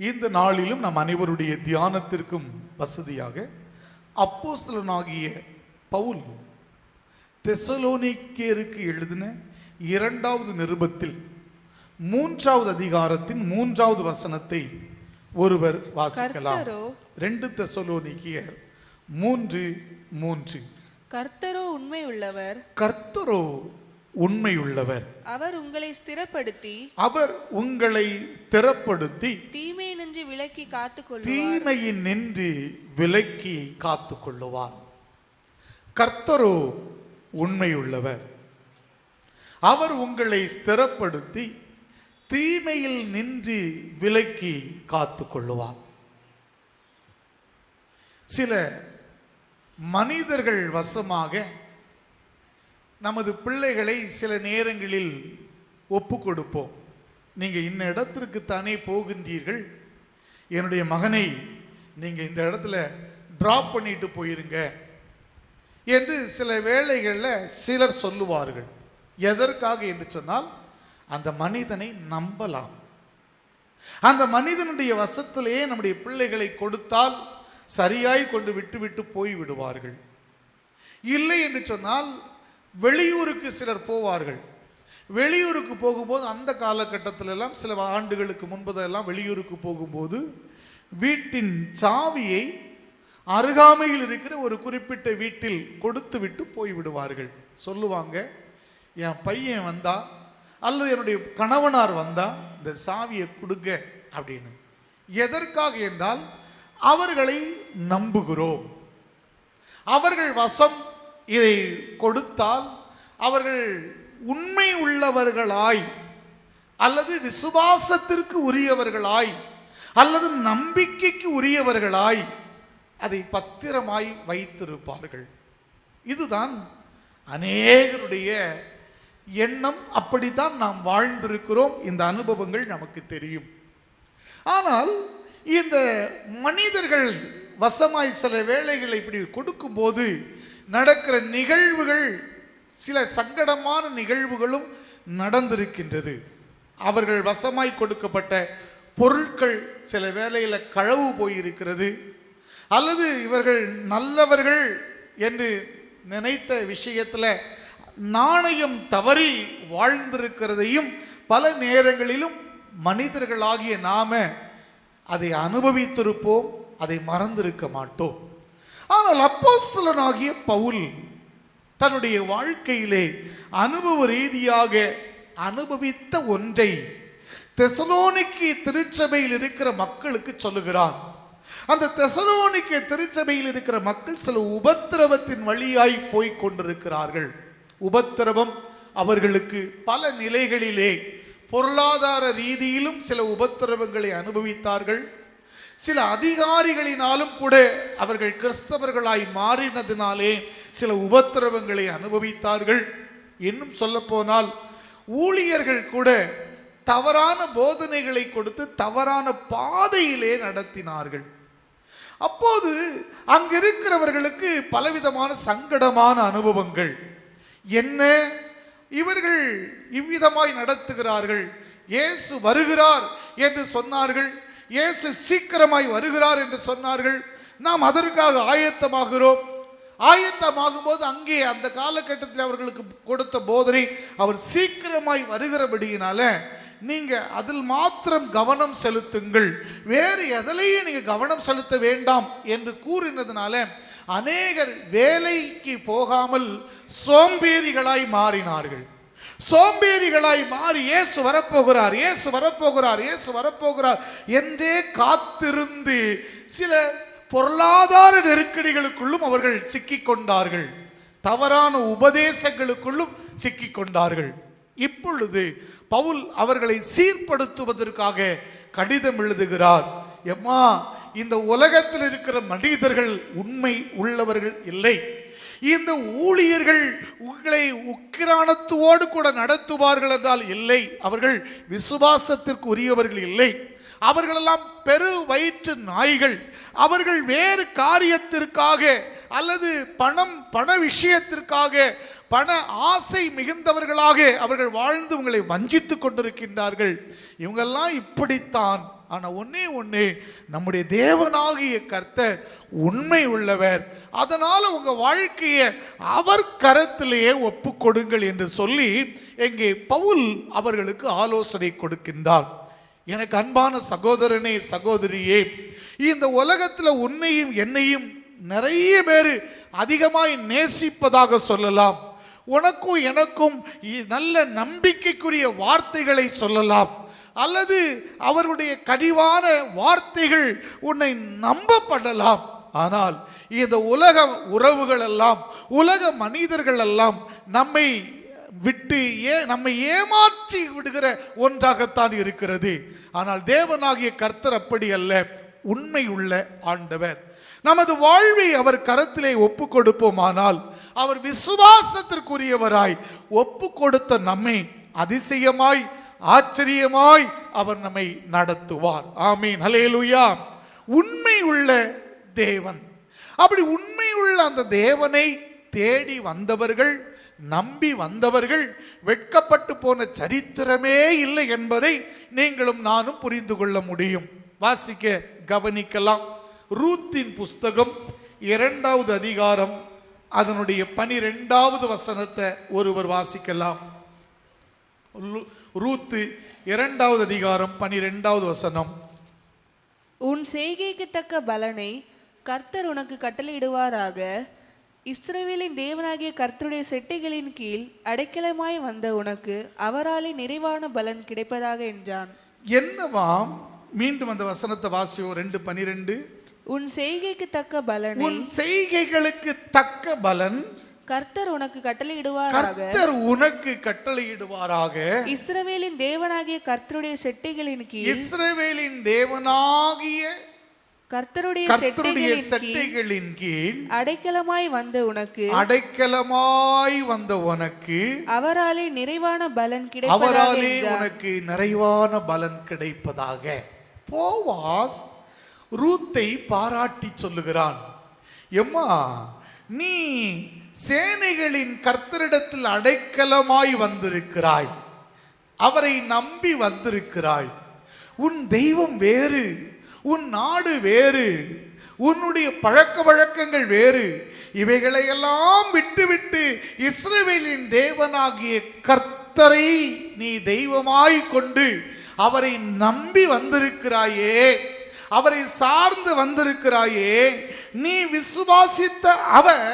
இந்த நாளிலும் நம் அனைவருடைய தியானத்திற்கும் வசதியாக அப்போஸ்தலனாகிய பவுல் தெசலோனிக்கேயருக்கு எழுதின 2வது நிருபத்தில் 3வது அதிகாரத்தின் 3வது வசனத்தை ஒருவர் வாசிக்கலாம். 2 தெசலோனிக்கேயர் 3:3. கர்த்தரோ உண்மை உள்ளவர், கர்த்தரோ உண்மை உள்ளவர், அவர் உங்களை ஸ்திரப்படுத்தி தீமையினின்று விலக்கி காத்துக்கொள்வார், தீமையின் நின்று விலக்கி காத்துக்கொள்ளுவார். கர்த்தரோ உண்மை உள்ளவர், அவர் உங்களை ஸ்திரப்படுத்தி தீமையில் நின்று விலக்கி காத்துக்கொள்ளுவார். சில மனிதர்கள் வசமாக நமது பிள்ளைகளை சில நேரங்களில் ஒப்பு கொடுப்போம். நீங்கள் இந்த இடத்திற்கு தானே போகின்றீர்கள், என்னுடைய மகனை நீங்கள் இந்த இடத்துல டிராப் பண்ணிட்டு போயிருங்க என்று சில வேளைகளில் சிலர் சொல்லுவார்கள். எதற்காக என்று சொன்னால், அந்த மனிதனை நம்பலாம். அந்த மனிதனுடைய வசத்திலேயே நம்முடைய பிள்ளைகளை கொடுத்தால் சரியாய் கொண்டு விட்டு போய் விடுவார்கள். இல்லை என்று சொன்னால் வெளியூருக்கு சிலர் போவார்கள். வெளியூருக்கு போகும்போது அந்த காலகட்டத்தில் எல்லாம் சில ஆண்டுகளுக்கு முன்பதெல்லாம் வெளியூருக்கு போகும்போது வீட்டின் சாவியை அருகாமையில் இருக்கிற ஒரு குறிப்பிட்ட வீட்டில் கொடுத்து விட்டு போய்விடுவார்கள். சொல்லுவாங்க, என் பையன் வந்தா அல்லது என்னுடைய கணவனார் வந்தா இந்த சாவியை கொடுங்க அப்படின்னு. எதற்காக என்றால் அவர்களை நம்புகிறோம். அவர்கள் வசம் இதை கொடுத்தால் அவர்கள் உண்மை உள்ளவர்களாய் அல்லது விசுவாசத்திற்கு உரியவர்களாய் அல்லது நம்பிக்கைக்கு உரியவர்களாய் அதை பத்திரமாய் வைத்திருப்பார்கள். இதுதான் அநேகருடைய எண்ணம். அப்படித்தான் நாம் வாழ்ந்திருக்கிறோம். இந்த அனுபவங்கள் நமக்கு தெரியும். ஆனால் இந்த மனிதர்கள் வசமாய் சில வேளைகளை இப்படி கொடுக்கும்போது நடக்கிற நிகழ்வுகள், சில சங்கடமான நிகழ்வுகளும் நடந்திருக்கின்றது. அவர்கள் வசமாய் கொடுக்கப்பட்ட பொருட்கள் சில வேளையில் களவு போயிருக்கிறது, அல்லது இவர்கள் நல்லவர்கள் என்று நினைத்த விஷயத்தில் நாணயம் தவறி வாழ்ந்திருக்கிறதையும் பல நேரங்களிலும் மனிதர்களாகிய நாம அதை அனுபவித்திருப்போம், அதை மறந்திருக்க மாட்டோம். ஆனால் அப்போஸ்தலனாகிய பவுல் தன்னுடைய வாழ்க்கையிலே அனுபவ ரீதியாக அனுபவித்த ஒன்றை தெசலோனிக்கே திருச்சபையில் இருக்கிற மக்களுக்கு சொல்லுகிறார். அந்த தெசலோனிக்கே திருச்சபையில் இருக்கிற மக்கள் சில உபத்திரவத்தின் வழியாய் போய் கொண்டிருக்கிறார்கள். உபத்திரவம் அவர்களுக்கு பல நிலைகளிலே, பொருளாதார ரீதியிலும் சில உபத்திரவங்களை அனுபவித்தார்கள். சில அதிகாரிகளினாலும் கூட அவர்கள் கிறிஸ்தவர்களாய் மாறினதினாலே சில உபத்திரவங்களை அனுபவித்தார்கள். இன்னும் சொல்ல போனால் ஊழியர்கள் கூட தவறான போதனைகளை கொடுத்து தவறான பாதையிலே நடத்தினார்கள். அப்போது அங்கிருக்கிறவர்களுக்கு பலவிதமான சங்கடமான அனுபவங்கள். என்ன இவர்கள் இவ்விதமாய் நடத்துகிறார்கள்? இயேசு வருகிறார் என்று சொன்னார்கள், இயேசு சீக்கிரமாய் வருகிறார் என்று சொன்னார்கள். நாம் அதற்காக ஆயத்தமாகிறோம். ஆயத்தமாகும் போது அங்கே அந்த காலகட்டத்தில் அவர்களுக்கு கொடுத்த போதனை, அவர் சீக்கிரமாய் வருகிறபடியினால நீங்க அதில் மாத்திரம் கவனம் செலுத்துங்கள், வேறு எதிலேயே நீங்க கவனம் செலுத்த வேண்டாம் என்று கூறினதுனால அநேகர் வேலைக்கு போகாமல் சோம்பேறிகளாய் மாறினார்கள். சோம்பேறிகளாய் மாறி இயேசு வரப்போகிறார், இயேசு வரப்போகிறார், இயேசு வரப்போகிறார் என்றே காத்திருந்து சில பொருளாதார நெருக்கடிகளுக்குள்ளும் அவர்கள் சிக்கிக் கொண்டார்கள். தவறான உபதேசங்களுக்குள்ளும் சிக்கிக் கொண்டார்கள். இப்பொழுது பவுல் அவர்களை சீர்படுத்துவதற்காக கடிதம் எழுதுகிறார். எம்மா, இந்த உலகத்தில் இருக்கிற மனிதர்கள் உண்மை உள்ளவர்கள் இல்லை. இந்த ஊழியர்கள் உங்களை உக்கிரானத்தோடு கூட நடத்துவார்கள் என்றால் இல்லை, அவர்கள் விசுவாசத்திற்கு உரியவர்கள் இல்லை. அவர்களெல்லாம் பெரு வயிற்று நாய்கள். அவர்கள் வேறு காரியத்திற்காக அல்லது பண விஷயத்திற்காக பண ஆசை மிகுந்தவர்களாக அவர்கள் வாழ்ந்து உங்களை வஞ்சித்துக் கொண்டிருக்கின்றார்கள். இவங்கெல்லாம் இப்படித்தான் ஆனா ஒண்ணே நம்முடைய தேவனாகிய கர்த்தர் உண்மை உள்ளவர். அதனால உங்க வாழ்க்கையை அவர் கரத்திலேயே ஒப்பு கொடுங்கள் என்று சொல்லி எங்கே பவுல் அவர்களுக்கு ஆலோசனை கொடுக்கின்றார். எனக்கு அன்பான சகோதரனே சகோதரியே, இந்த உலகத்தில் உன்னையும் என்னையும் நிறைய பேர் அதிகமாய் நேசிப்பதாக சொல்லலாம். உனக்கும் எனக்கும் நல்ல நம்பிக்கைக்குரிய வார்த்தைகளை சொல்லலாம், அல்லது அவருடைய கனிவான வார்த்தைகள் உன்னை நம்பப்படலாம். ஆனால் இந்த உலக உறவுகள் எல்லாம், உலக மனிதர்கள் எல்லாம் நம்மை விட்டு நம்மை ஏமாற்றி விடுகிற ஒன்றாகத்தான் இருக்கிறது. ஆனால் தேவனாகிய கர்த்தர் அப்படி அல்ல, உண்மை உள்ள ஆண்டவர். நமது வாழ்வை அவர் கரத்திலே ஒப்பு கொடுப்போமானால் அவர் விசுவாசத்திற்குரியவராய் ஒப்பு கொடுத்த நம்மை அதிசயமாய் ஆச்சரியமாய் அவர் நம்மை நடத்துவார். ஆமீன், ஹல்லேலூயா. உண்மை உள்ள தேவன். அப்படி உண்மை உள்ள அந்த தேவனை தேடி வந்தவர்கள், நம்பி வந்தவர்கள் வெட்கப்பட்டு போன சரித்திரமே இல்லை என்பதை நீங்களும் நானும் புரிந்து கொள்ள முடியும். வாசிக்க கவனிக்கலாம். ரூத்தின் புஸ்தகம் 2வது அதிகாரம் அதனுடைய 12வது வசனத்தை ஒருவர் வாசிக்கலாம். ரூத்து 2வது அதிகாரம் 12வது வசனம். உன் செய்கைக்கு தக்க பலனை கர்த்தர் உனக்கு கட்டளையிடுவாராக. இஸ்ரவேலின் தேவனாகிய கர்த்தருடைய செட்டைகளின் கீழ் அடைக்கலமாய் வந்த உனக்கு அவராலே நிறைவான பலன் கிடைப்பதாக என்றான். என்னவாம்? மீண்டும் அந்த வசனத்தை வாசியோம். 2:12. உன் செய்கைக்கு தக்க பலனை, உன் செய்கைகளுக்கு தக்க பலன் கர்த்தர் உனக்கு கட்டளையிடுவாராக. கர்த்தர் உனக்கு கட்டளையிடுவாராக. இஸ்ரவேலின் தேவனாகிய கர்த்தருடைய செட்டைகளின் கீழ், இஸ்ரவேலின் தேவனாகிய கர்த்தருடைய செட்டைகளின் கீழ் அடைக்கலமாய் வந்த உனக்கு, அடைக்கலமாய் வந்த உனக்கு அவராலே நிறைவான பலன் கிடைப்பதாக. அவராலே உனக்கு நிறைவான பலன் கிடைப்பதாக. போவாஸ் ரூத்தை பாராட்டி சொல்லுகிறான். எம்மா, நீ சேனைகளின் கர்த்தரிடத்தில் அடைக்கலமாய் வந்திருக்கிறாய், அவரை நம்பி வந்திருக்கிறாய். உன் தெய்வம் வேறு, உன் நாடு வேறு, உன்னுடைய பழக்க வழக்கங்கள் வேறு. இவைகளையெல்லாம் விட்டுவிட்டு இஸ்ரவேலின் தேவனாகிய கர்த்தரை நீ தெய்வமாய் கொண்டு அவரை நம்பி வந்திருக்கிறாயே, அவரை சார்ந்து வந்திருக்கிறாயே. நீ விசுவாசித்த அவர்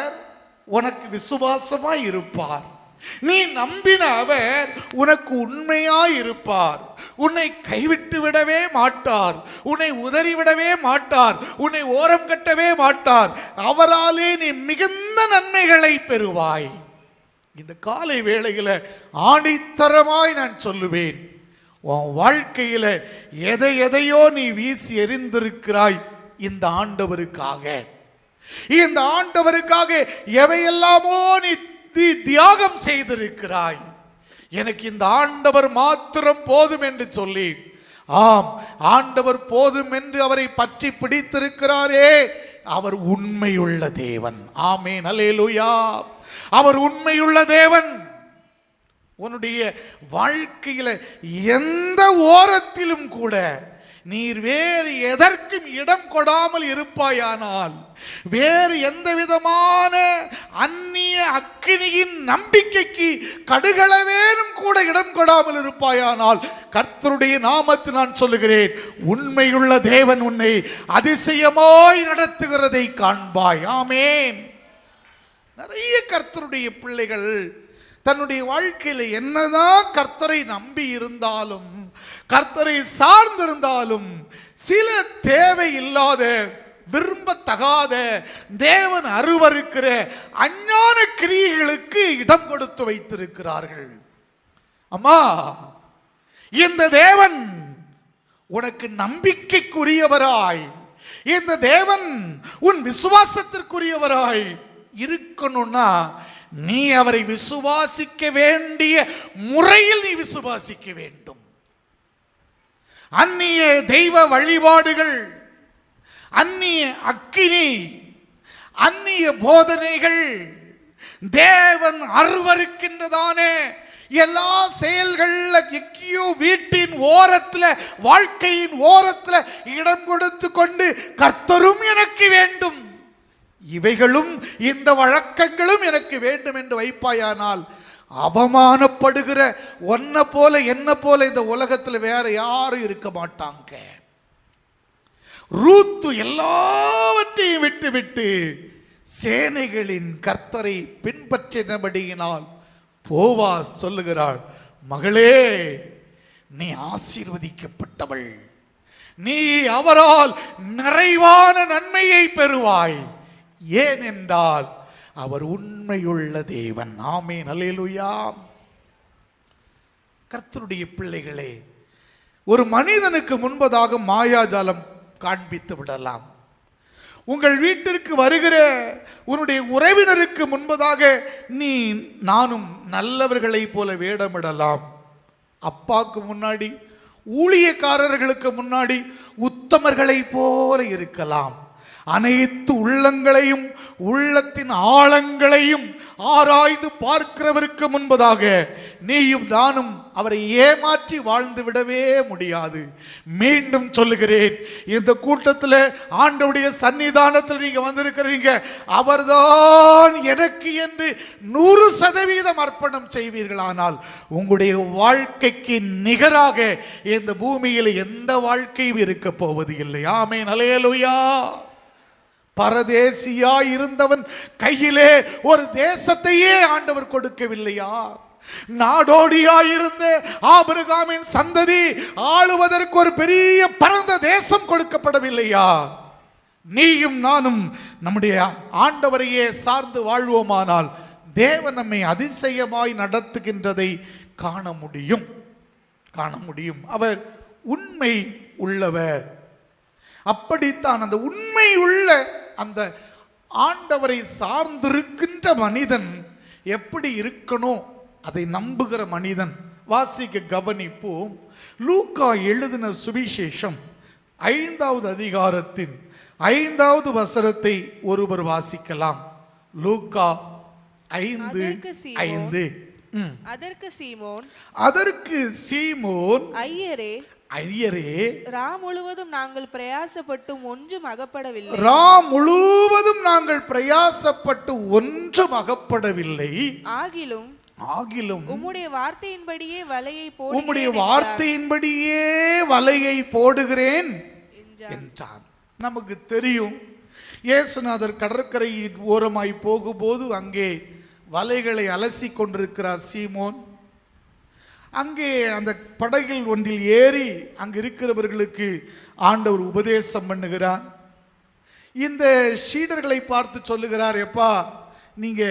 உனக்கு விசுவாசமாய் இருப்பார். நீ நம்பின அவர் உனக்கு உண்மையாய் இருப்பார். உன்னை கைவிட்டு விடவே மாட்டார், உன்னை உதறிவிடவே மாட்டார், உன்னை ஓரம் கட்டவே மாட்டார். அவராலே நீ மிகுந்த நன்மைகளை பெறுவாய். இந்த காலை வேளையில ஆணித்தரமாய் நான் சொல்லுவேன், உன் வாழ்க்கையில எதையோ நீ வீசி எறிந்திருக்கிறாய். இந்த ஆண்டவருக்காக, இந்த ஆண்டவருக்காக எவையெல்லாமோ நீ தியாகம் செய்திருக்கிறாய். எனக்கு இந்த ஆண்டவர் மாத்திரம் போதும் என்று சொல்லி, ஆம், ஆண்டவர் போதும் என்று அவரை பற்றி பிடித்திருக்கிறாரே, அவர் உண்மையுள்ள தேவன். ஆமென், அல்லேலூயா. அவர் உண்மையுள்ள தேவன். உன்னுடைய வாழ்க்கையில எந்த ஓரத்திலும் கூட நீர் வேறு எதற்கும் இடம் கொடாமல் இருப்பாயானால், வேறு எந்த விதமான அந்நிய அக்கினியின் நம்பிக்கைக்கு கடுகளவேனும் கூட இடம் கொடாமல் இருப்பாயானால், கர்த்தருடைய நாமத்தில் நான் சொல்லுகிறேன், உண்மையுள்ள தேவன் உன்னை அதிசயமாய் நடத்துகிறதை காண்பாய். ஆமென். நிறைய கர்த்தருடைய பிள்ளைகள் தன்னுடைய வாழ்க்கையில் என்னதான் கர்த்தரை நம்பி இருந்தாலும், கர்த்தரை சார்ந்திருந்தாலும், சில தேவையில்லாத, விரும்பத்தகாத, தேவன் அருவருக்கிற அஞ்ஞான கிரியைகளுக்கு இடம் கொடுத்து வைத்திருக்கிறார்கள். அம்மா, இந்த தேவன் உனக்கு நம்பிக்கைக்குரியவராய், இந்த தேவன் உன் விசுவாசத்திற்குரியவராய் இருக்கணும்னா நீ அவரை விசுவாசிக்க வேண்டிய முறையில் நீ விசுவாசிக்க வேண்டும். அந்நிய தெய்வ வழிபாடுகள், அந்நிய அக்கினி, அந்நிய போதனைகள், தேவன் அருவருக்கின்றதானே எல்லா செயல்கள்ல எங்கேயோ வீட்டின் ஓரத்துல, வாழ்க்கையின் ஓரத்துல இடம் கொடுத்து கொண்டு கர்த்தரும் எனக்கு வேண்டும், இவைகளும் இந்த வழக்கங்களும் எனக்கு வேண்டும் என்று வைப்பாயானால் அவமானப்படுகிற ஒன்ன போல என்ன போல இந்த உலகத்தில் வேற யாரும் இருக்க மாட்டாங்க. ரூத்து எல்லாவற்றையும் விட்டு சேனைகளின் கர்த்தரை பின்பற்றினபடியினால் போவாஸ் சொல்லுகிறாள், மகளே நீ ஆசீர்வதிக்கப்பட்டவள், நீ அவரால் நிறைவான நன்மையை பெறுவாய், ஏனென்றால் அவர் உண்மையுள்ள தேவன். ஆமென், அல்லேலூயா. கர்த்தருடைய பிள்ளைகளே, ஒரு மனிதனுக்கு முன்பதாக மாயாஜாலம் காண்பித்து விடலாம். உங்கள் வீட்டிற்கு வருகிற உன்னுடைய உறவினருக்கு முன்பதாக நீ நானும் நல்லவர்களை போல வேடமிடலாம். அப்பாவுக்கு முன்னாடி, ஊழியக்காரர்களுக்கு முன்னாடி உத்தமர்களை போல இருக்கலாம். அனைத்து உள்ளங்களையும் உள்ளத்தின் ஆழங்களையும் ஆராய்ந்து பார்க்கிறவருக்கு முன்பதாக நீயும் நானும் அவரை ஏமாற்றி வாழ்ந்து விடவே முடியாது. மீண்டும் சொல்லுகிறேன், இந்த கூட்டத்தில் ஆண்டவருடைய சன்னிதானத்தில் நீங்க வந்திருக்கிறீங்க, அவர்தான் எனக்கு என்று 100% அர்ப்பணம் செய்வீர்களானால் உங்களுடைய வாழ்க்கைக்கு நிகராக இந்த பூமியில் எந்த வாழ்க்கையும் இருக்க போவது இல்லை. ஆமென், அல்லேலூயா. பரதேசியா இருந்தவன் கையிலே ஒரு தேசத்தையே ஆண்டவர் கொடுக்கவில்லையா? நாடோடியாயிருந்த ஆபிரகாமின் சந்ததி ஆளுவதற்கு ஒரு பெரிய பரந்த தேசம் கொடுக்கப்படவில்லையா? நீயும் நானும் நம்முடைய ஆண்டவரையே சார்ந்து வாழ்வோமானால் தேவன் நம்மை அதிசயமாய் நடத்துகின்றதை காண முடியும். அவர் உண்மை உள்ளவர். அப்படித்தான் அந்த உண்மை உள்ள அந்த ஆண்டவரை சார்ந்திருக்கின்ற மனிதன் எப்படி இருக்கணும், அதை நம்புகிற மனிதன். வாசிக்க கவனிப்போம். லூக்கா எழுதின சுவிசேஷம் 5வது அதிகாரத்தின் 5வது வசனத்தை ஒருவர் வாசிக்கலாம். லூக்கா 5:5. அதற்கு சீமோன் ஐயரே, ராம் முழுவதும் நாங்கள் பிரயாசப்பட்டும் ஒன்றும் அகப்படவில்லை. ஆகிலும் உம்முடைய வார்த்தையின்படியே வலையை போடுகிறேன் என்றான். நமக்கு தெரியும், இயேசுநாதர் கடற்கரையின் ஓரமாய் போகும்போது அங்கே வலைகளை அலசி கொண்டிருக்கிறார் சீமோன். அங்கே அந்த படகில் ஒன்றில் ஏறி அங்கு இருக்கிறவர்களுக்கு ஆண்டவர் உபதேசம் பண்ணுகிறார். இந்த சீடர்களை பார்த்து சொல்லுகிறார், எப்பா நீங்க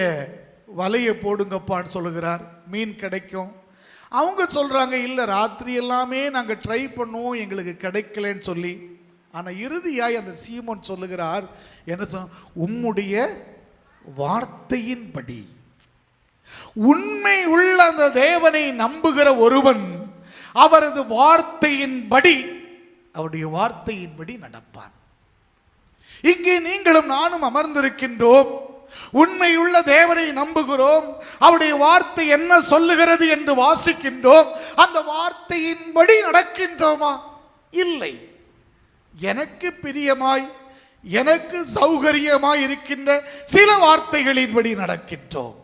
வலையை போடுங்கப்பான்னு சொல்லுகிறார், மீன் கிடைக்கும். அவங்க சொல்றாங்க, இல்லை ராத்திரி எல்லாமே நாங்கள் ட்ரை பண்ணுவோம், எங்களுக்கு கிடைக்கலன்னு சொல்லி. ஆனால் இறுதியாய் அந்த சீமோன் சொல்லுகிறார், என்ன சொன்ன, உம்முடைய வார்த்தையின்படி. உண்மை உள்ள அந்த தேவனை நம்புகிற ஒருவன் அவரது அவருடைய வார்த்தையின்படி நடப்பான். இங்கே நீங்களும் நானும் அமர்ந்திருக்கின்றோம், உண்மையுள்ள தேவனை நம்புகிறோம், அவருடைய வார்த்தை என்ன சொல்லுகிறது என்று வாசிக்கின்றோம். அந்த வார்த்தையின்படி நடக்கின்றோமா? இல்லை. எனக்கு பிரியமாய், எனக்கு சௌகரியமாய் இருக்கின்ற சில வார்த்தைகளின்படி நடக்கின்றோம்.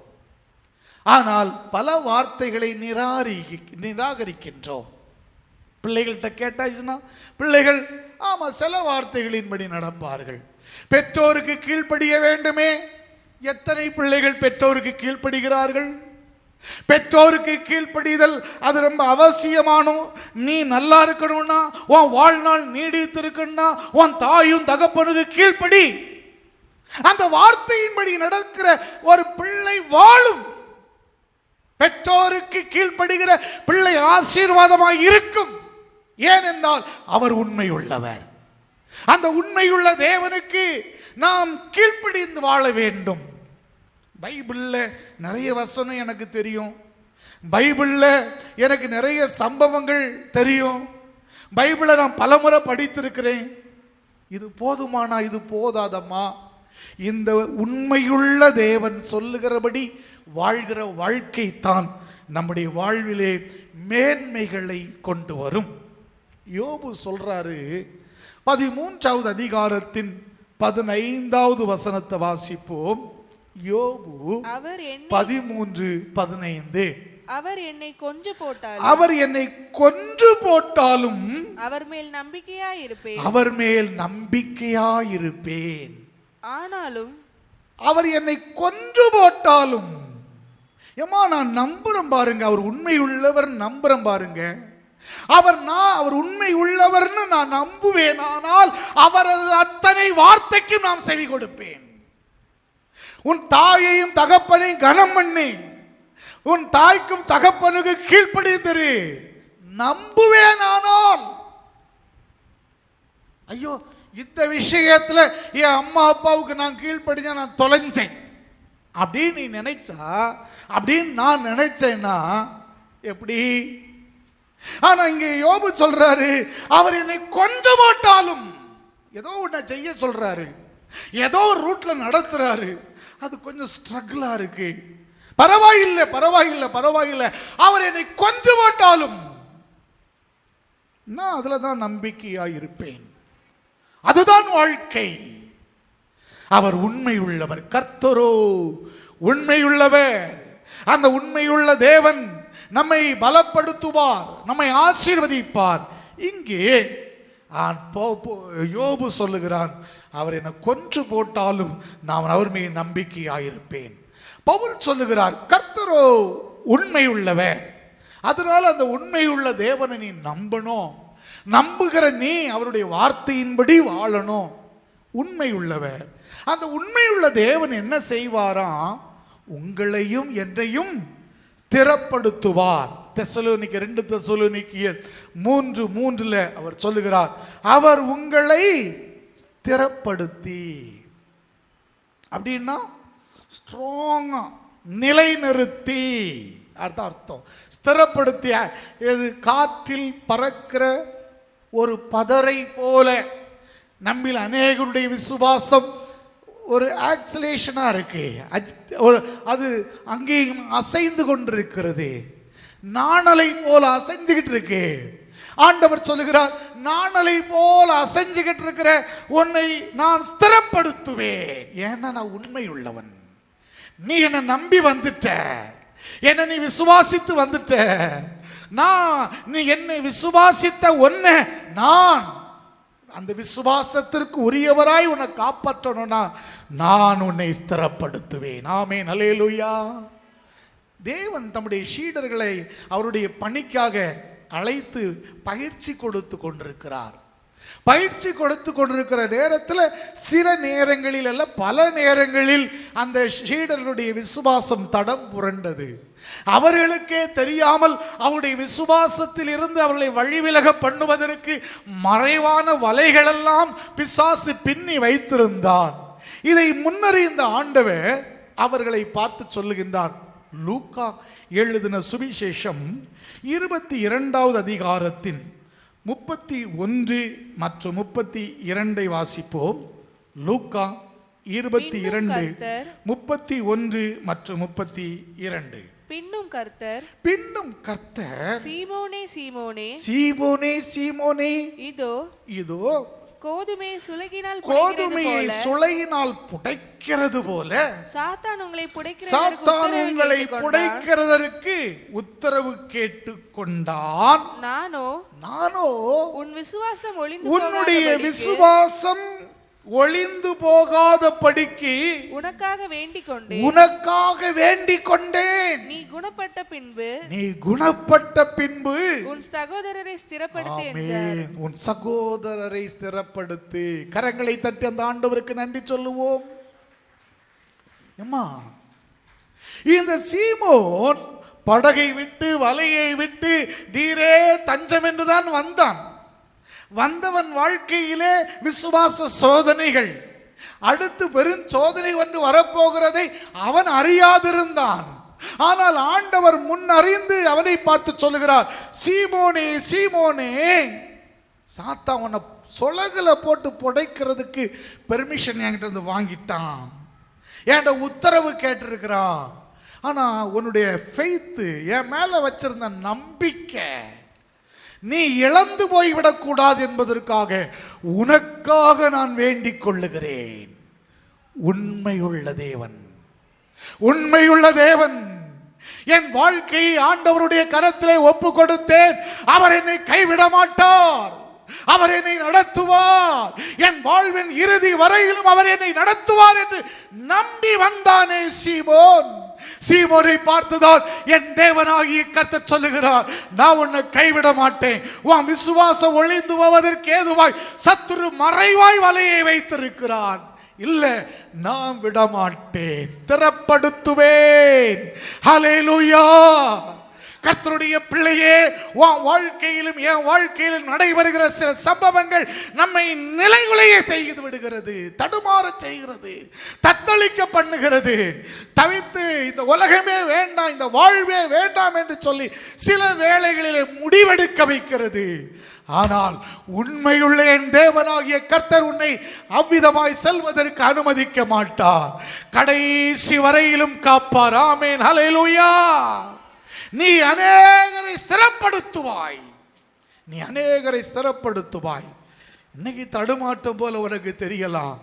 ஆனால் பல வார்த்தைகளை நிராகரிக்கின்றோம். பிள்ளைகள்கிட்ட கேட்டாச்சுன்னா பிள்ளைகள் ஆமா சில வார்த்தைகளின்படி நடப்பார்கள். பெற்றோருக்கு கீழ்ப்படிய வேண்டுமே, எத்தனை பிள்ளைகள் பெற்றோருக்கு கீழ்ப்படுகிறார்கள்? பெற்றோருக்கு கீழ்ப்படிதல் அது ரொம்ப அவசியமானோ. நீ நல்லா இருக்கணும்னா, உன் வாழ்நாள் நீடித்து இருக்கணும்னா உன் தாயும் தகப்பனுக்கு கீழ்ப்படி. அந்த வார்த்தையின்படி நடக்கிற ஒரு பிள்ளை வாழும். பெற்றோருக்கு கீழ்ப்படுகிற பிள்ளை ஆசீர்வாதமாய் இருக்கும். ஏனென்றால் அவர் உண்மை உள்ளவர். அந்த உண்மையுள்ள தேவனுக்கு நாம் கீழ்ப்படிந்து வாழ வேண்டும். பைபிள்ல நிறைய வசனம் எனக்கு தெரியும், பைபிள்ல எனக்கு நிறைய சம்பவங்கள் தெரியும், பைபிளை நான் பலமுறை படித்திருக்கிறேன். இது போதுமானா? இது போதாதம்மா. இந்த உண்மையுள்ள தேவன் சொல்லுகிறபடி வாழ்கிற வாழ்க்கை தான் நம்முடைய வாழ்விலே மேன்மைகளை கொண்டு வரும். யோபு சொல்றாரு, 13வது அதிகாரத்தின் 15வது வசனத்தை வாசிப்போம். யோபு 13:15. அவர் என்னை கொன்று போட்டாலும் அவர் என்னை கொன்று போட்டாலும் அவர் மேல் நம்பிக்கையாயிருப்பேன். அவர் மேல் நம்பிக்கையாயிருப்பேன். ஆனாலும் அவர் என்னை கொன்று போட்டாலும் ஏமா நான் நம்புறேன் பாருங்க, அவர் உண்மை உள்ளவர் நம்புறேன் பாருங்க. அவர் உண்மை உள்ளவர்னு நான் நம்புவேன். ஆனால் அவரது அத்தனை வார்த்தைக்கும் நாம் செவி கொடுப்பேன். உன் தாயையும் தகப்பனையும் கனம் பண்ணி உன் தாய்க்கும் தகப்பனுக்கு கீழ்ப்படிந்திரு நம்புவேன். ஆனால் ஐயோ இந்த விஷயத்துல என் அம்மா அப்பாவுக்கு நான் கீழ்ப்படிஞ்சா நான் தொலைஞ்சேன் அப்படின்னு நீ நினைச்சா, அப்படின்னு நான் நினைச்சேன்னா எப்படி? ஆனா இங்க யோபு சொல்றாரு, அவர் என்னை கொன்று போட்டாலும் ஏதோ ஒன்ன செய்ய சொல்றாரு, ஏதோ ஒரு ரூட்ல நடத்துறாரு, அது கொஞ்சம் ஸ்ட்ரகிளா இருக்கு. பரவாயில்லை பரவாயில்லை பரவாயில்லை, அவர் என்னை கொன்று போட்டாலும் நான் அதுல தான் நம்பிக்கையா இருப்பேன். அதுதான் வாழ்க்கை. அவர் உண்மை உள்ளவர், கர்த்தரோ உண்மை உள்ளவர். அந்த உண்மையுள்ள தேவன் நம்மை பலப்படுத்துவார், நம்மை ஆசீர்வதிப்பார். இங்கே யோபு சொல்லுகிறான், அவர் என்னை கொன்று போட்டாலும் நான் அவர் மீது நம்பிக்கையாயிருப்பேன். பவுல் சொல்லுகிறார், கர்த்தரோ உண்மை உள்ளவர். அதனால அந்த உண்மையுள்ள தேவனை நீ நம்பணும். நம்புகிற நீ அவருடைய வார்த்தையின்படி வாழணும். உண்மை உள்ளவர். அந்த உண்மையுள்ள தேவன் என்ன செய்வாராம்? உங்களையும் என்னையும் ஸ்திரப்படுத்துவார். தெசலோனிக்கேயர் 2 தெசலோனிக்கேயர் 3:3 அவர் சொல்லுகிறார், அவர் உங்களை ஸ்திரப்படுத்தி, அப்படின்னா ஸ்ட்ராங்கா நிலைநிறுத்தி அர்த்தம். ஸ்திரப்படுத்திய இது காற்றில் பறக்கிற ஒரு பதரை போல நம்மில் அநேகருடைய விசுவாசம் ஒரு ஆக்சிலேஷனா இருக்கு. அது அங்கேயும் அசைந்து கொண்டிருக்கிறது. நாணலை போல அசைஞ்சுகிட்டு இருக்கு. ஆண்டவர் சொல்லுகிறார், நாணலை போல அசைஞ்சுகிட்டு இருக்கிற உன்னை நான் ஸ்திரப்படுத்துவேன். ஏன்னா நான் உண்மை உள்ளவன். நீ என்னை நம்பி வந்துட்ட, என்னை நீ விசுவாசித்து வந்துட்ட. நீ என்னை விசுவாசித்த ஒன்ன நான் அந்த விசுவாசத்திற்கு உரியவராய் உன்னை காப்பாற்றணும்னா நான் உன்னை ஸ்திரப்படுத்துவேன். ஆமென், அல்லேலூயா. தேவன் தம்முடைய சீடர்களை அவருடைய பணிக்காக அழைத்து பயிற்சி கொடுத்து கொண்டிருக்கிறார். பயிற்சி கொடுத்து கொண்டிருக்கிற நேரத்தில் சில நேரங்களில் அல்ல, பல நேரங்களில் அந்த சீடர்களுடைய விசுவாசம் தடம் புரண்டது. அவர்களுக்கே தெரியாமல் அவருடைய விசுவாசத்தில் இருந்து அவர்களை வழிவிலக பண்ணுவதற்கு மறைவான வலைகளெல்லாம் பிசாசு பின்னி வைத்திருந்தான். இதை முன்னறிந்த ஆண்டவர் அவர்களை பார்த்து சொல்லுகின்றார். லூக்கா எழுதின சுவிசேஷம் 22வது அதிகாரத்தின் 31 மற்றும் 32 வாசிப்போம். லூக்கா 22 31 மற்றும் 32. பின்னும் கர்த்தர் சீமோனே சீமோனே இதோ கோதுமையை சுளையினால் புடைக்கிறது போல சாத்தான் உங்களை புடைக்கிறதற்கு உத்தரவு கேட்டுக்கொண்டான். நானோ உன்னுடைய விசுவாசம் ஒளிந்து போகாதபடிக்கு உனக்காக வேண்டிக் கொண்டேன். நீ குணப்பட்ட பின்பு உன் சகோதரரை ஸ்திரப்படுத்து. கரங்களை தட்டி அந்த ஆண்டவருக்கு நன்றி சொல்லுவோம். அம்மா, இந்த சீமோன் படகை விட்டு வலையை விட்டு நீரே தஞ்சம் என்றுதான் வந்தவன் வாழ்க்கையிலே விசுவாச சோதனைகள், அடுத்து பெரும் சோதனை வந்து வரப்போகிறதை அவன் அறியாதிருந்தான். ஆனால் ஆண்டவர் முன் அறிந்து அவனை பார்த்து சொல்லுகிறார், சீமோனே சீமோனே, சாத்தான் உன்னை சொலகுல போட்டு புடைக்கிறதுக்கு பெர்மிஷன் என்கிட்ட இருந்து வாங்கிட்டான், என்கிட்ட உத்தரவு கேட்டிருக்கிறான். ஆனா உன்னுடைய ஃபெய்த், என் மேல வச்சிருந்த நம்பிக்கை நீ இழந்து போய்விடக் கூடாது என்பதற்காக உனக்காக நான் வேண்டிக் கொள்ளுகிறேன். உண்மையுள்ள தேவன், உண்மையுள்ள தேவன். என் வாழ்க்கையை ஆண்டவருடைய கரத்திலே ஒப்பு கொடுத்தேன். அவர் என்னை கைவிட மாட்டார், அவர் என்னை நடத்துவார். என் வாழ்வின் இறுதி வரையிலும் அவர் என்னை நடத்துவார் என்று நம்பி வந்தானே சீமோன். சீமோனை பார்த்துதான் என் தேவனாகிய கர்த்தர் சொல்லுகிறார், நான் உன்னை கைவிட மாட்டேன். உன் விசுவாசம் ஒளிந்து போவதற்கு ஏதுவாய் சத்துரு மறைவாய் வலையை வைத்திருக்கிறான். இல்ல, நான் விட மாட்டேன், ஸ்திரப்படுத்துவேன். ஹல்லேலூயா. கர்த்தருடைய பிள்ளையே, உன் வாழ்க்கையிலும் என் வாழ்க்கையிலும் நடைபெறுகிற சில சம்பவங்கள் நம்மை நிலைகுலைய செய்து விடுகிறது, தடுமாற செய்கிறது, தத்தளிக்க பண்ணுகிறது. தவித்து இந்த உலகமே வேண்டாம், இந்த வாழ்வே வேண்டாம் என்று சொல்லி சில வேளைகளிலே முடிவெடுக்க வைக்கிறது. ஆனால் உண்மையுள்ள என் தேவனாகிய கர்த்தர் உன்னை அவ்விதமாய் செல்வதற்கு அனுமதிக்க மாட்டார். கடைசி வரையிலும் காப்பார். ஆமென், ஹல்லேலூயா. நீ அநேகரை ஸ்திரப்படுத்துவாய், நீ அநேகரை ஸ்திரப்படுத்துவாய். இன்னைக்கு தடுமாட்டம் போல உனக்கு தெரியலாம்,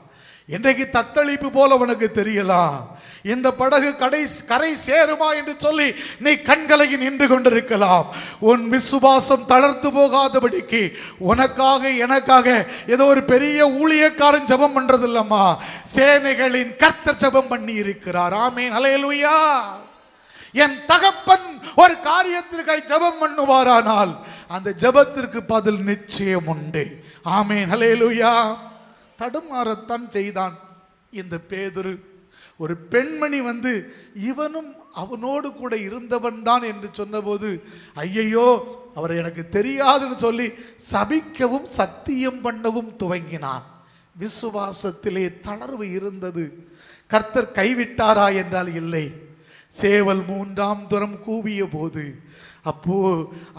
இன்றைக்கு தத்தளிப்பு போல உனக்கு தெரியலாம். இந்த படகு கரை சேருமா என்று சொல்லி நீ கண்கலங்கி நின்று கொண்டிருக்கலாம். உன் விசுவாசம் தளர்ந்து போகாதபடிக்கு உனக்காக எனக்காக ஏதோ ஒரு பெரிய ஊழியக்காரன் ஜெபம் பண்றது இல்லம்மா, சேனைகளின் கர்த்தர் ஜெபம் பண்ணி இருக்கிறார். ஆமென், ஹல்லேலூயா. என் தகப்பன் ஒரு காரியத்திற்காக ஜெபம் பண்ணுவாரானால் அந்த ஜெபத்திற்கு பதில் நிச்சயம் உண்டு. ஆமென், ஹல்லேலூயா. தடுமாறத்தான் செய்தான் இந்த பேதுரு. ஒரு பெண்மணி வந்து இவனும் அவனோடு கூட இருந்தவன் தான் என்று சொன்னபோது, ஐயையோ அவர் எனக்கு தெரியாதுன்னு சொல்லி சபிக்கவும் சத்தியம் பண்ணவும் துவங்கினான். விசுவாசத்திலே தளர்வு இருந்தது. கர்த்தர் கைவிட்டாரா என்றால் இல்லை. சேவல் 3ஆம் தரம் கூவிய போது அப்போ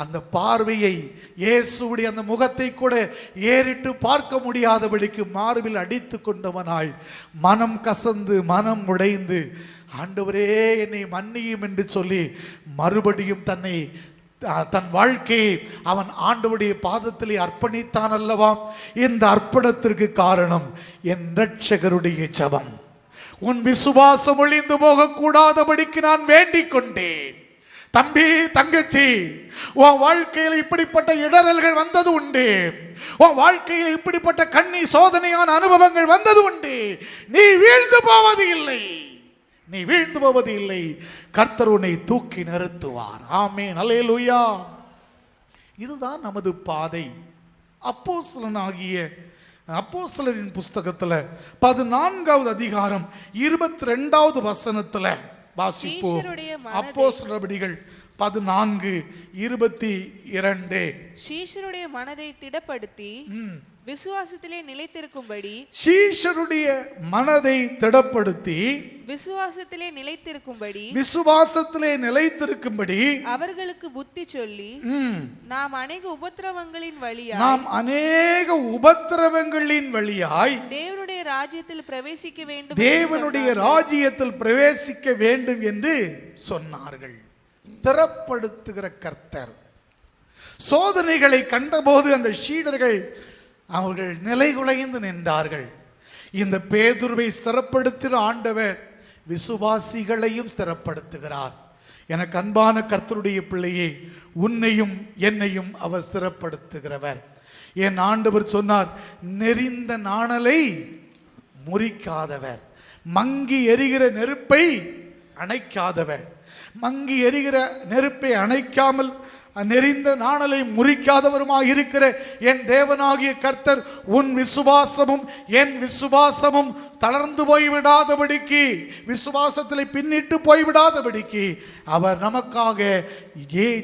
அந்த பார்வையை, இயேசுவுடைய அந்த முகத்தை கூட ஏறிட்டு பார்க்க முடியாதபடிக்கு மார்பில் அடித்து கொண்டவனாய் மனம் கசந்து மனம் உடைந்து, ஆண்டவரே என்னை மன்னியும் என்று சொல்லி மறுபடியும் தன் வாழ்க்கையை அவன் ஆண்டவருடைய பாதத்திலே அர்ப்பணித்தான் அல்லவாம். இந்த அர்ப்பணத்திற்கு காரணம் என் இரட்சகருடைய ஜெபம். உன் விசுவாசம் ஒளிந்து போக கூடாதபடிக்கு நான் வேண்டிக் கொண்டேன். தம்பி, தங்கச்சி, உன் வாழ்க்கையில் இப்படிப்பட்ட இடரல்கள் வந்தது உண்டு, உன் வாழ்க்கையில் இப்படிப்பட்ட கண்ணீர் சோதனையான அனுபவங்கள் வந்தது உண்டு. நீ வீழ்ந்து போவது இல்லை, நீ வீழ்ந்து போவது இல்லை. கர்த்தர் உன்னை தூக்கி நிறுத்துவார். ஆமென், ஹல்லேலூயா. இதுதான் நமது பாதை. அப்போஸ்தலரின் புஸ்தகத்துல 14வது அதிகாரம் 22வது வசனத்துல வாசிப்போம். அப்போஸ்தலர் நடபடிகள் 14:22. சீஷருடைய மனதை திடப்படுத்தி விசுவாசத்திலே நிலைத்திருக்கும்படி, சீஷருடைய மனதை திடப்படுத்தி விசுவாசத்திலே நிலைத்திருக்கும்படி அவர்களுக்கு புத்தி சொல்லி, நாம் அநேக உபத்திரவங்களின் வழியாய் தேவனுடைய ராஜ்யத்தில் பிரவேசிக்க வேண்டும் என்று சொன்னார்கள். திறப்படுத்துகிற கர்த்தர். சோதனைகளை கண்டபோது அந்த சீடர்கள் அவர்கள் நிலைகுலைந்து நின்றார்கள். இந்த பேதுருவை ஸ்திரப்படுத்தின ஆண்டவர் விசுவாசிகளையும் ஸ்திரப்படுத்துகிறார். எனக்கு அன்பான கர்த்தருடைய பிள்ளையே, உன்னையும் என்னையும் அவர் ஸ்திரப்படுத்துகிறவர். என் ஆண்டவர் சொன்னார், நெறிந்த நாணலை முறிக்காதவர், மங்கி எரிகிற நெருப்பை அணைக்காதவர். மங்கி எரிகிற நெருப்பை அணைக்காமல் நெறிந்த நாணலை முறிக்காதவருமாக இருக்கிற என் தேவனாகிய கர்த்தர் உன் விசுவாசமும் என் விசுவாசமும் தளர்ந்து போய்விடாதபடிக்கு, விசுவாசத்தில் பின்னிட்டு போய்விடாதபடிக்கு அவர் நமக்காக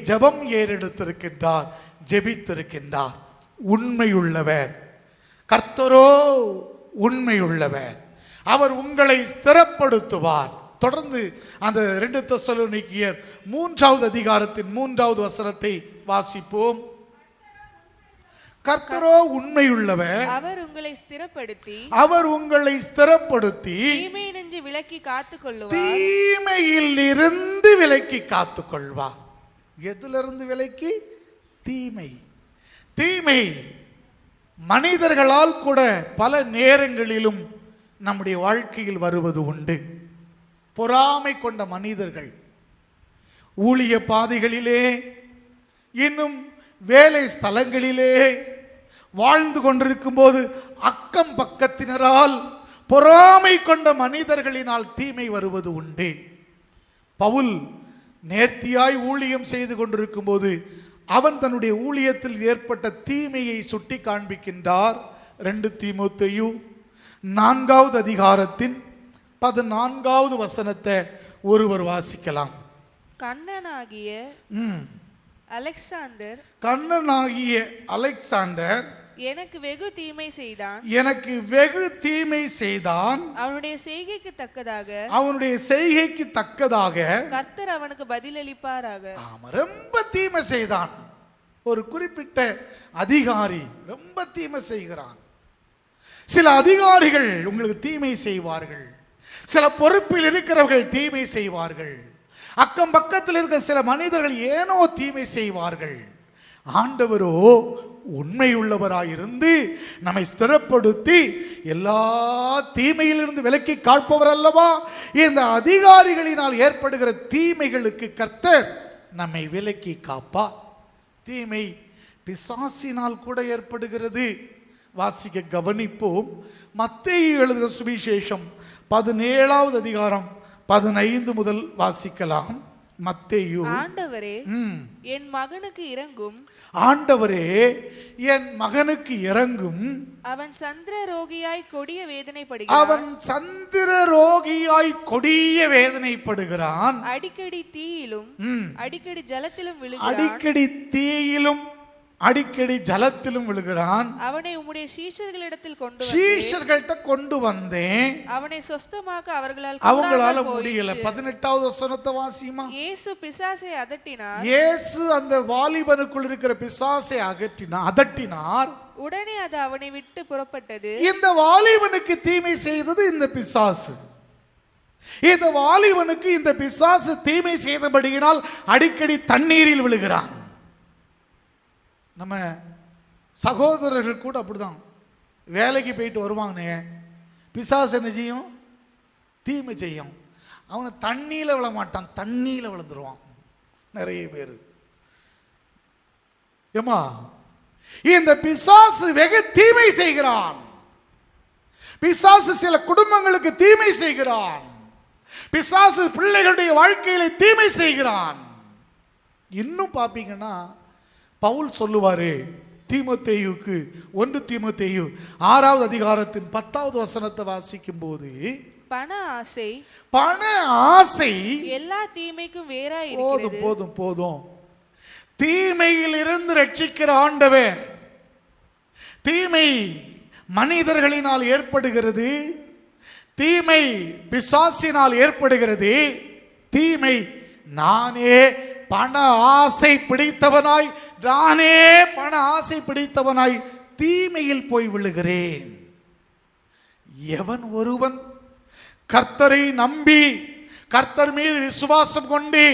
ஜெபம் ஏறெடுத்திருக்கின்றார், ஜெபித்திருக்கின்றார். உண்மையுள்ளவர் கர்த்தரோ, உண்மையுள்ளவர். அவர் உங்களை ஸ்திரப்படுத்துவார். தொடர்ந்து அந்த 2 தெசலோனிக்கேயர் 3வது அதிகாரத்தின் 3வது வசனத்தை வாசிப்போம். கர்த்தரோ உண்மையுள்ளவர், அவர் உங்களை ஸ்திரப்படுத்தி தீமையினின்று விலக்கி காத்துக் கொள்ளுவார். தீமையில் இருந்து விலக்கி காத்துக் கொள்வா. எதிலிருந்து விலக்கி? தீமை. தீமை மனிதர்களால் கூட பல நேரங்களிலும் நம்முடைய வாழ்க்கையில் வருவது உண்டு. பொறாமை கொண்ட மனிதர்கள் ஊழிய பாதைகளிலே, இன்னும் வேலை ஸ்தலங்களிலே வாழ்ந்து கொண்டிருக்கும் போது அக்கம் பக்கத்தினரால் பொறாமை கொண்ட மனிதர்களினால் தீமை வருவது உண்டு. பவுல் நேர்த்தியாய் ஊழியம் செய்து கொண்டிருக்கும் போது அவன் தன்னுடைய ஊழியத்தில் ஏற்பட்ட தீமையை சுட்டி காண்பிக்கின்றார். 2 தீமோத்தேயு 4வது அதிகாரத்தின் 14வது வசனத்தை ஒருவர் வாசிக்கலாம். கண்ணனாகிய அலெக்சாந்தர் எனக்கு வெகு தீமை செய்தான். எனக்கு வெகு தீமை செய்தான். அவனுடைய செய்கைக்கு தக்கதாக கர்த்தர் அவனுக்கு பதிலளிப்பாராக. ரொம்ப தீமை செய்தான். ஒரு குறிப்பிட்ட அதிகாரி ரொம்ப தீமை செய்கிறான். சில அதிகாரிகள் உங்களுக்கு தீமை செய்வார்கள். சில பொறுப்பில் இருக்கிறவர்கள் தீமை செய்வார்கள். அக்கம் பக்கத்தில் இருக்கிற சில மனிதர்கள் ஏனோ தீமை செய்வார்கள். ஆண்டவரோ உண்மையுள்ளவராயிருந்து நம்மை ஸ்திரப்படுத்தி எல்லா தீமையிலிருந்து விலக்கி காப்பவர் அல்லவா. இந்த அதிகாரிகளினால் ஏற்படுகிற தீமைகளுக்கு கர்த்தர் நம்மை விலக்கி காப்பார். தீமை பிசாசினால் கூட ஏற்படுகிறது. வாசிக்க கவனிப்போம். மத்தேயு எழுதின சுவிசேஷம் 17வது அதிகாரம் 15 முதல் வாசிக்கலாம். மத்தேயு. ஆண்டவரே என் மகனுக்கு இரங்கும். ஆண்டவரே என் மகனுக்கு இரங்கும். அவன் சந்திர ரோகியாய் கொடிய வேதனைப்படுகிறான். அடிக்கடி தீயிலும் அடிக்கடி ஜலத்திலும் விழுகிறான். அவனை உம்முடைய சீஷர்களிடத்தில் கொண்டு வந்தேன். அவனை சொஸ்தமாக்க அவங்களால முடியல. 18வது வசனத்தை வாசிமா. இயேசு பிசாசை அதட்டினார். இயேசு அந்த வாலிபனுக்குள் இருக்கிற பிசாசை அதட்டினார். உடனே அது அவனை விட்டு புறப்பட்டது. இந்த வாலிபனுக்கு தீமை செய்தது இந்த பிசாசு. இந்த வாலிபனுக்கு இந்த பிசாசு தீமை செய்தபடியினால் அடிக்கடி தண்ணீரில் விழுகிறான். நம்ம சகோதரர்கள் கூட அப்படிதான். வேலைக்கு போயிட்டு வருவாங்க, பிசாசு என்ன செய்யும்? தீமை செய்யும். அவனை தண்ணியில் விழ மாட்டான், தண்ணியில் விழுந்துருவான் நிறைய பேர். ஏமா இந்த பிசாசு வெகு தீமை செய்கிறான். பிசாசு சில குடும்பங்களுக்கு தீமை செய்கிறான். பிசாசு பிள்ளைகளுடைய வாழ்க்கையில தீமை செய்கிறான். இன்னும் பாப்பீங்கன்னா பவுல் சொல்லுவாரு தீமோத்தேயுக்கு, 1 தீமோத்தேயு 6வது அதிகாரத்தின் 10வது வசனத்தை வாசிக்கும் போது, பண ஆசை எல்லா தீமைக்கும் வேறாய் இருக்கிறது. போதும் தீமையில் இருந்து ரட்சிக்கிற ஆண்டவர். தீமை மனிதர்களினால் ஏற்படுகிறது. தீமை பிசாசினால் ஏற்படுகிறது. தீமை நானே பண ஆசை பிடித்தவனாய் தீமையில் போய் விழுகிறேன். எவன் ஒருவன் கர்த்தரை நம்பி கர்த்தர் மீது விசுவாசம் கொண்டு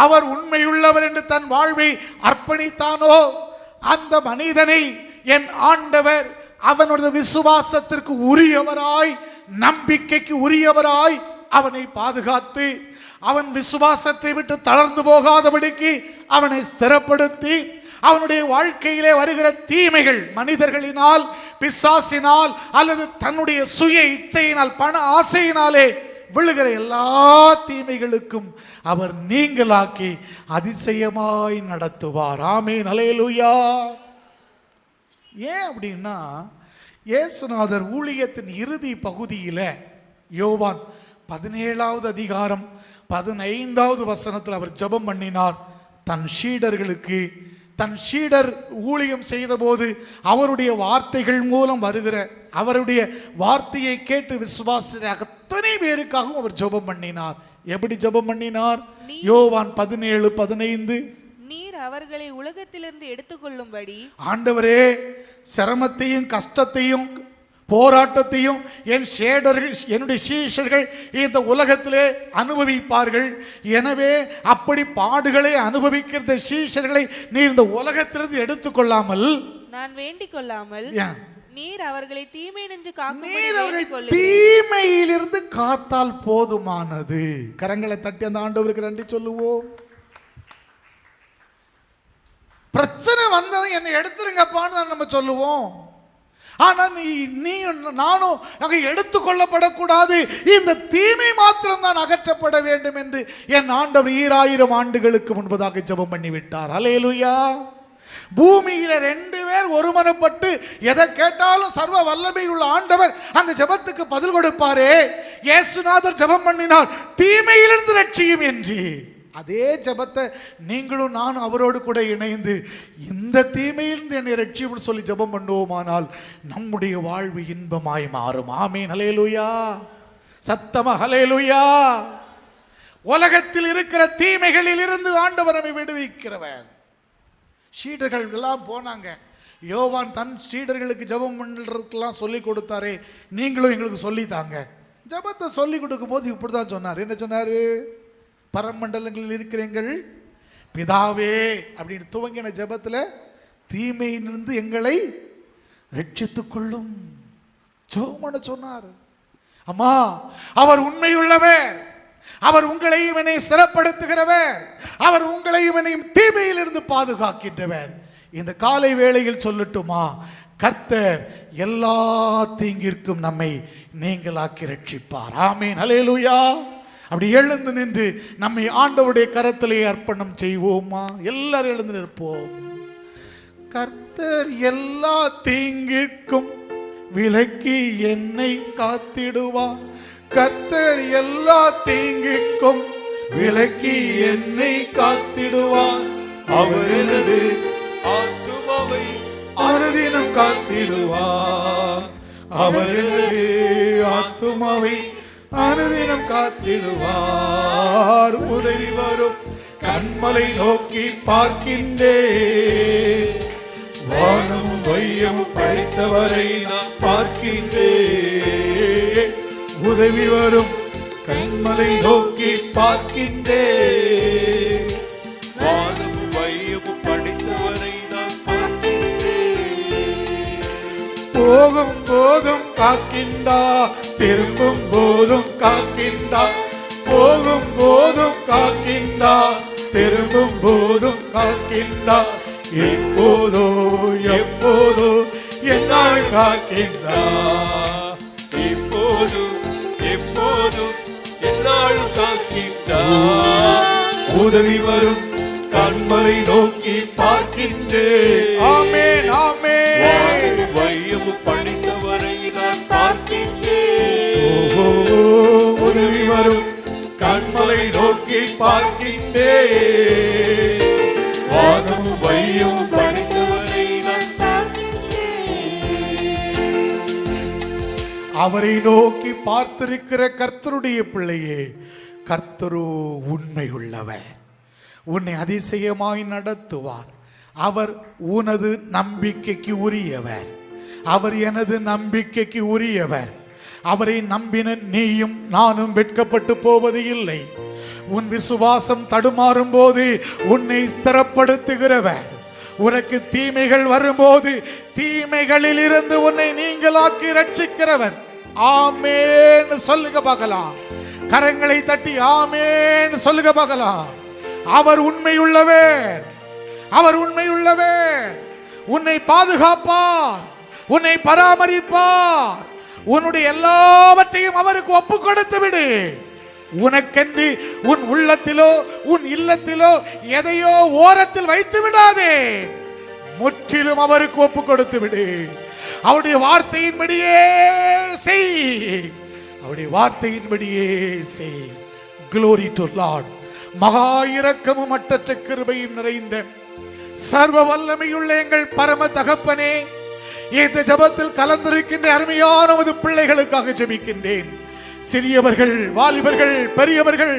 அவர் உண்மையுள்ளவர் என்று தன் வாழ்வை அர்ப்பணித்தானோ, அந்த மனிதனை என் ஆண்டவர் அவனுடைய விசுவாசத்திற்கு உரியவராய், நம்பிக்கைக்கு உரியவராய் அவனை பாதுகாத்து, அவன் விசுவாசத்தை விட்டு தளர்ந்து போகாதபடிக்கு அவனை ஸ்திரப்படுத்தி, அவனுடைய வாழ்க்கையிலே வருகிற தீமைகள் மனிதர்களினால், பிசாசினால் அல்லது தன்னுடைய சுய இச்சையினால், பண ஆசையினாலே விழுகிற எல்லா தீமைகளுக்கும் அவர் நீங்களாக்கி அதிசயமாய் நடத்துவார். ஆமென், அல்லேலூயா. ஏன் அப்படின்னா, இயேசுநாதர் ஊழியத்தின் இறுதி பகுதியில யோவான் 17வது அதிகாரம் 15வது வசனத்தில் அவர் ஜெபம் பண்ணினார். தன் சீடர்களுக்கு, தன் சீடர் ஊழியம் செய்த போது அவருடைய வார்த்தைகள் மூலம் வருகிற, அவருடைய வார்த்தையை கேட்டு விசுவாசித்த அத்தனை பேருக்காகவும் அவர் ஜெபம் பண்ணினார். எப்படி ஜெபம் பண்ணினார்? யோவான் 17:15, நீர் அவர்களை உலகத்திலிருந்து எடுத்துக்கொள்ளும்படி, ஆண்டவரே சிரமத்தையும் கஷ்டத்தையும் போராட்டத்தையும் என்னுடைய சீஷர்கள் இந்த உலகத்திலே அனுபவிப்பார்கள். எனவே அப்படி பாடுகளை அனுபவிக்கிற சீஷர்களை நீ இந்த உலகத்திலிருந்து எடுத்துக்கொள்ளாமல், நான் வேண்டிக் கொள்ளாமல், நீர் அவர்களை தீமையிலிருந்து காத்தால் போதுமானது. கரங்களை தட்டி அந்த ஆண்டவருக்கு நன்றி சொல்லுவோம். பிரச்சனை வந்தது என்னை எடுத்துருங்கப்பான்னு நம்ம சொல்லுவோம். ஆனா நீ நானும் அங்கே எடுத்துக்கொள்ளப்படக்கூடாது, இந்த தீமை மாத்திரம் தான் அகற்றப்பட வேண்டும் என்று என் ஆண்டவர் 2000 ஆண்டுகளுக்கு முன்பதாக ஜெபம் பண்ணிவிட்டார். அல்லேலூயா. பூமியில 2 பேர் ஒருமனப்பட்டு எதை கேட்டாலும் சர்வ வல்லமை உள்ள ஆண்டவர் அந்த ஜெபத்துக்கு பதில் கொடுப்பாரே. இயேசுநாதர் ஜெபம் பண்ணினார், தீமையிலிருந்து ரட்சியும் என்று. அதே ஜெபத்தை நீங்களும் நானும் அவரோடு கூட இணைந்து இந்த தீமையிலிருந்து என்னை ரட்சியும் சொல்லி ஜெபம் பண்ணுவோமானால் நம்முடைய வாழ்வு இன்பமாய் மாறும். ஆமீன். ஹல்லேலூயா. சத்தமா ஹல்லேலூயா. உலகத்தில் இருக்கிற தீமைகளில் இருந்து ஆண்டவர் நம்மை விடுவிக்கிறவர். சீடர்கள் எல்லாம் போனாங்க. யோவான் தன் சீடர்களுக்கு ஜெபம் பண்ணுறதுக்கெல்லாம் சொல்லி கொடுத்தாரே, நீங்களும் எங்களுக்கு சொல்லித்தாங்க. ஜெபத்தை சொல்லி கொடுக்கும் போது இப்படிதான் சொன்னார். என்ன சொன்னாரு? பரமண்டலங்களில் இருக்கிறீங்கள் பிதாவே அப்படின்னு துவங்கின ஜெபத்தில் தீமையிலிருந்து எங்களை ரட்சித்துக் கொள்ளும் ஜெபம் சொன்னார். அம்மா, அவர் உண்மையுள்ளவர். அவர் உங்களையும் என்னை சிறப்படுத்துகிறவர். அவர் உங்களையும் என்னையும் தீமையிலிருந்து பாதுகாக்கின்றவர். இந்த காலை வேளையில் சொல்லட்டுமா, கர்த்தர் எல்லா தீங்கிற்கும் நம்மை நீங்களாக்கி ரட்சிப்பார். ஆமீன். ஹல்லேலூயா. அப்படி எழுந்து நின்று நம்மை ஆண்டவருடைய கரத்திலே அர்ப்பணம் செய்வோமா? எல்லாரும் எழுந்து நிற்போம். கர்த்தர் எல்லா தீங்கிற்கும் விலக்கி என்னை காத்திடுவார். கர்த்தர் எல்லா தீங்கிற்கும் விலக்கி என்னை காத்திடுவார். அவரது ஆத்துமாவை அனுதினம் காத்திடுவார். அவரது ஆத்துமாவை அனுதினம் காத்திடுவார். உதவி வரும் கண்மலை நோக்கி பார்க்கின்றேன். வானம் வையம் படைத்தவரை நான் பார்க்கின்றேன். உதவி வரும் கண்மலை நோக்கி பார்க்கின்றேன். வானம் வையம் படைத்தவரை நான் பார்க்கின்றேன். போகும் போதும் காக்கின்றா, திரும்பும் போதும் காக்கின்றா. போகும் போதும் காக்கின்றா, திரும்பும் போதும் காக்கின்றா. எப்போதோ எப்போதோ என்னால் காக்கின்றா. எப்போது எப்போது என்னாலும் காக்கின்றா. உதவி வரும் கண்மலை நோக்கி பார்க்கின்றேன். ஆமென் ஆமென். வையம் படைத்தவரை நான் பார்க்கின்றேன். உதவி வரும் கண்மலை நோக்கி பார்க்கின்றேன். வானம் வையம் படைத்தவரை நான் பார்க்கின்றேன். அவரை நோக்கி பார்த்திருக்கிற கர்த்தருடைய பிள்ளையே, கர்த்தரோ உண்மை உள்ளவர். உன்னை அதிசயமாய் நடத்துவார். அவர் உனது நம்பிக்கைக்கு உரியவர். அவர் எனது நம்பிக்கைக்கு உரியவர். அவரை நம்பின நீயும் நானும் வெட்கப்பட்டு போவது இல்லை. உன் விசுவாசம் தடுமாறும் போது உன்னை ஸ்திரப்படுத்துகிறவர். உனக்கு தீமைகள் வரும்போது தீமைகளில் இருந்து உன்னை நீங்களாக்கி ரட்சிக்கிறவர். ஆமென் சொல்லுங்க பார்க்கலாம். கரங்களை தட்டி ஆமென் சொல்லுங்க பார்க்கலாம். அவர் உண்மையுள்ளவர். அவர் உண்மையுள்ளவர். உன்னை பாதுகாப்பார், உன்னை பராமரிப்பார். உன்னுடைய எல்லாவற்றையும் அவருக்கு ஒப்பு கொடுத்து விடு. உனக்கென்று உன் உள்ளத்திலோ உன் இல்லத்திலோ எதையோ ஓரத்தில் வைத்து விடாதே. முற்றிலும் அவருக்கு ஒப்பு கொடுத்து விடு. அவருடைய வார்த்தையின்படியே செய். அவருடைய வார்த்தையின்படியே செய். Glory to Lord. மகா இரக்கமும் மற்றற்ற கிருபையும் நிறைந்த சர்வ வல்லமையுள்ள எங்கள் பரம தகப்பனே, இந்த ஜெபத்தில் கலந்திருக்கின்ற அருமையான உமது பிள்ளைகளுக்காக ஜெபிக்கின்றேன். சிறியவர்கள், வாலிபர்கள், பெரியவர்கள்,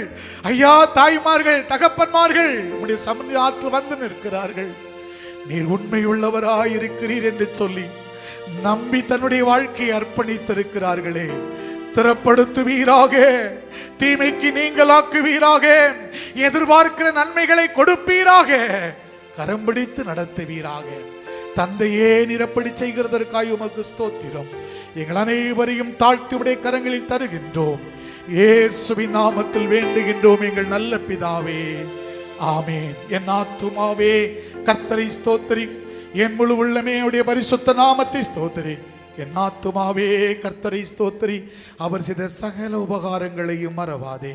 ஐயா, தாய்மார்கள், தகப்பன்மார்கள் உம்முடைய சமூகத்தில் வந்து நிற்கிறார்கள். நீர் உண்மையுள்ளவராயிருக்கிறீர் என்று சொல்லி நம்பி தன்னுடைய வாழ்க்கையை அர்ப்பணித்திருக்கிறார்களே, ஸ்திரப்படுத்துவீராக, தீமைக்கு நீங்களாக்குவீராக, எதிர்பார்க்கிற நன்மைகளை கொடுப்பீராக, கரம் பிடித்து நடத்துவீராக. தந்தையே, நிரப்படி செய்கிறதற்காய் உமக்கு ஸ்தோத்திரம். எங்கள் அனைவரையும் தாழ்த்தியுடைய கரங்களில் தருகின்றோம். இயேசுவின் நாமத்தில் வேண்டுகின்றோம் எங்கள் நல்ல பிதாவே, ஆமென். என் ஆத்துமாவே கர்த்தரை ஸ்தோத்திரி, என் முழு உள்ளமே அவருடைய பரிசுத்த நாமத்தை ஸ்தோத்திரி. என் ஆத்துமாவே கர்த்தரை ஸ்தோத்திரி, அவர் செய்த சகல உபகாரங்களையும் மறவாதே.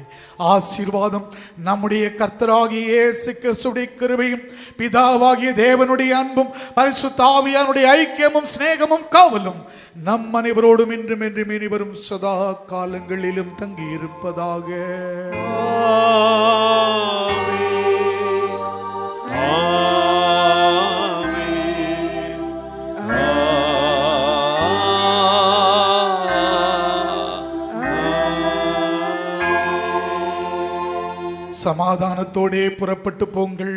ஆசீர்வாதம் நம்முடைய கர்த்தராகிய இயேசு கிறிஸ்துவின் கிருபையும் பிதாவாகிய தேவனுடைய அன்பும் பரிசுத்த ஆவியானுடைய ஐக்கியமும் சிநேகமும் காவலும் நம் அனைவரோடும் இன்றும் என்றும் இனிவரும் சதா காலங்களிலும் தங்கி இருப்பதாக. சமாதானத்தோடே புறப்பட்டு போங்கள்.